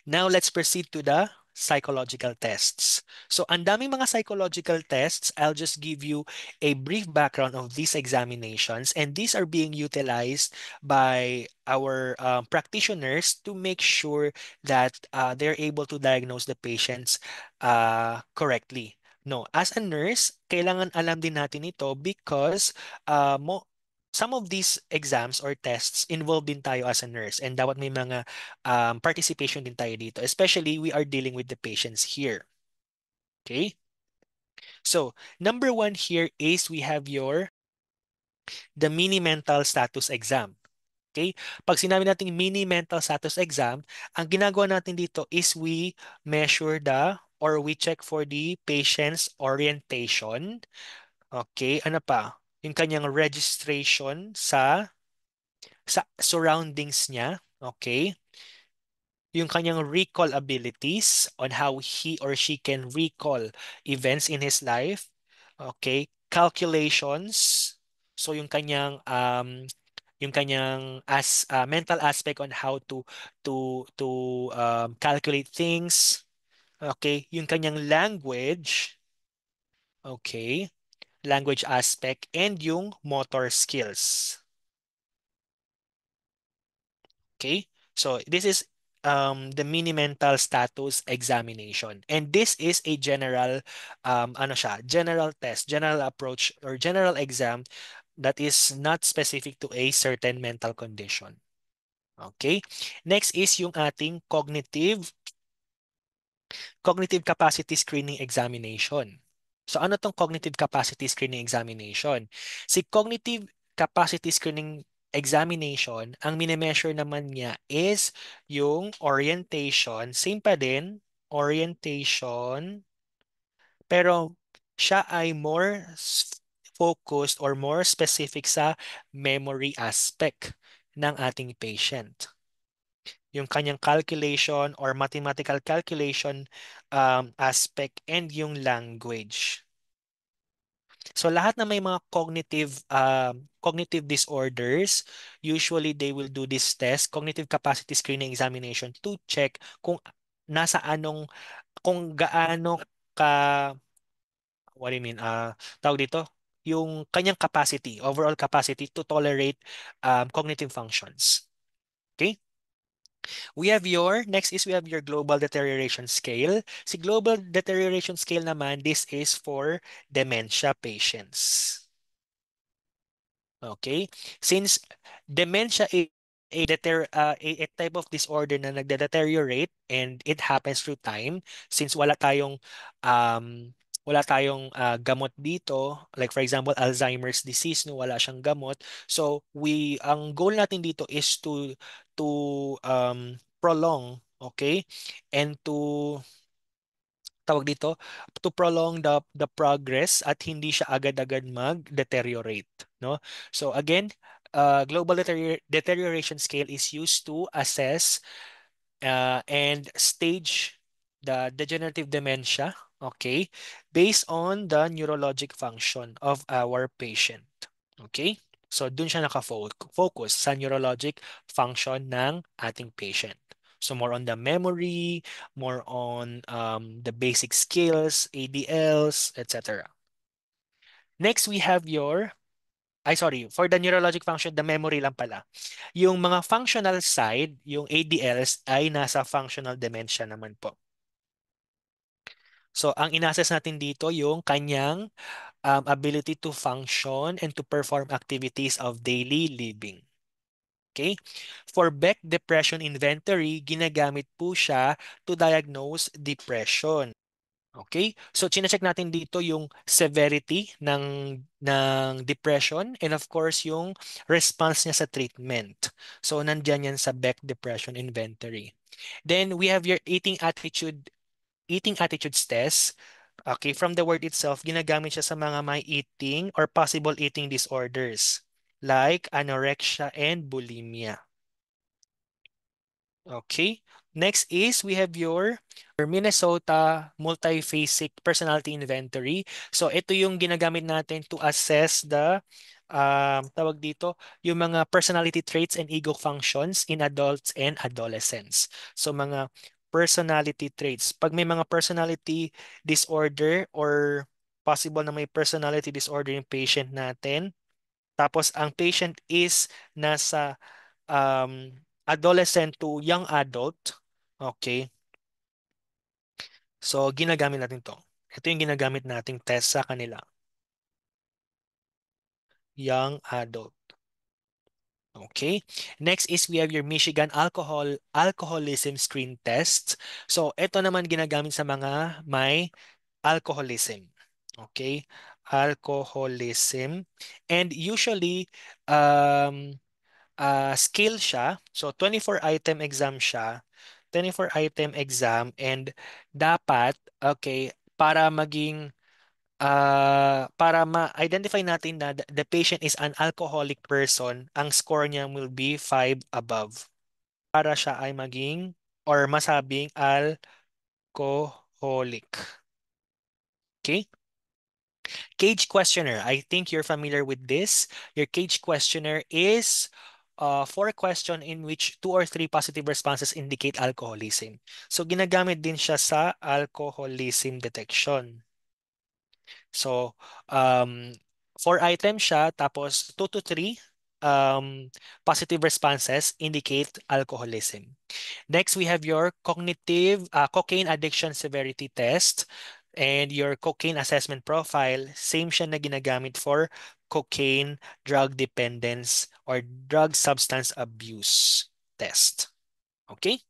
Now let's proceed to the psychological tests. So ang daming mga psychological tests. I'll just give you a brief background of these examinations, and these are being utilized by our practitioners to make sure that they're able to diagnose the patients correctly. No, as a nurse, kailangan alam din natin ito because some of these exams or tests involved din tayo as a nurse, and dapat may mga participation din tayo dito, especially we are dealing with the patients here. Okay? So, number one here is we have the mini mental status exam. Okay? Pag sinabi natin mini mental status exam, ang ginagawa natin dito is we measure or we check for the patient's orientation. Okay? Ano pa? Yung kanyang registration sa surroundings niya. Okay? Yung kanyang recall abilities on how he or she can recall events in his life. Okay, calculations. So yung kanyang mental aspect on how to calculate things. Okay, yung kanyang language. Okay, language aspect and yung motor skills. Okay, so this is the mini mental status examination, and this is a general ano siya, general test, general approach or general exam that is not specific to a certain mental condition. Okay, next is yung ating cognitive capacity screening examination. So ano tong cognitive capacity screening examination? Si cognitive capacity screening examination, ang minimeasure naman niya is yung orientation, same pa din, orientation, pero siya ay focused or more specific sa memory aspect ng ating patient. Yung kanyang calculation or mathematical calculation aspect and yung language. So lahat na may mga cognitive disorders, usually they will do this test, cognitive capacity screening examination to check nasa anong kung gaano ka what do you mean tawag dito yung kanyang capacity, overall capacity to tolerate cognitive functions. Okay? Next is we have your global deterioration scale. Si global deterioration scale naman, this is for dementia patients. Okay? Since dementia is a type of disorder na nagde-deteriorate and it happens through time, since um, wala tayong gamot dito, like for example, Alzheimer's disease, no, wala siyang gamot. So, ang goal natin dito is to prolong, okay? And tawag dito, to prolong the progress at hindi siya agad-agad mag-deteriorate, no? So again, global deterioration scale is used to assess and stage the degenerative dementia, okay, based on the neurologic function of our patient. Okay? So, dun siya naka-focus sa neurologic function ng ating patient. So, more on the memory, more on the basic skills, ADLs, etc. Next, we have for the neurologic function, the memory lang pala. Yung mga functional side, yung ADLs, ay nasa functional dementia naman po. So, ang inassess natin dito yung kanyang ability to function and to perform activities of daily living. Okay? For Beck Depression Inventory, ginagamit po siya to diagnose depression. Okay? So, chinecheck natin dito yung severity ng depression and of course, yung response niya sa treatment. So, nandyan yan sa Beck Depression Inventory. Then, we have your eating attitudes test. Okay, from the word itself, ginagamit siya sa mga may eating or possible eating disorders like anorexia and bulimia. Okay. Next is we have your Minnesota Multiphasic Personality Inventory. So ito yung ginagamit natin to assess tawag dito, yung mga personality traits and ego functions in adults and adolescents. So mga personality traits. Pag may mga personality disorder or possible na may personality disorder yung patient natin, tapos ang patient is nasa adolescent to young adult, okay? So, ginagamit natin to. Ito yung ginagamit nating test sa kanila. Young adult. Okay. Next is we have your Michigan alcoholism screen test. So, ito naman ginagamit sa mga may alcoholism. Okay? Alcoholism. And usually, um, scale siya. So, 24-item exam siya. 24-item exam and dapat, okay, para ma-identify natin na the patient is an alcoholic person, ang score niya will be 5 above. Para siya ay maging or masabing alcoholic. Okay? Cage questionnaire. I think you're familiar with this. Your cage questionnaire is four question in which two or three positive responses indicate alcoholism. So ginagamit din siya sa alcoholism detection. So, four items siya, tapos two to three um, positive responses indicate alcoholism. Next, we have your cognitive cocaine addiction severity test and your cocaine assessment profile. Same siya na ginagamit for cocaine drug dependence or drug substance abuse test. Okay?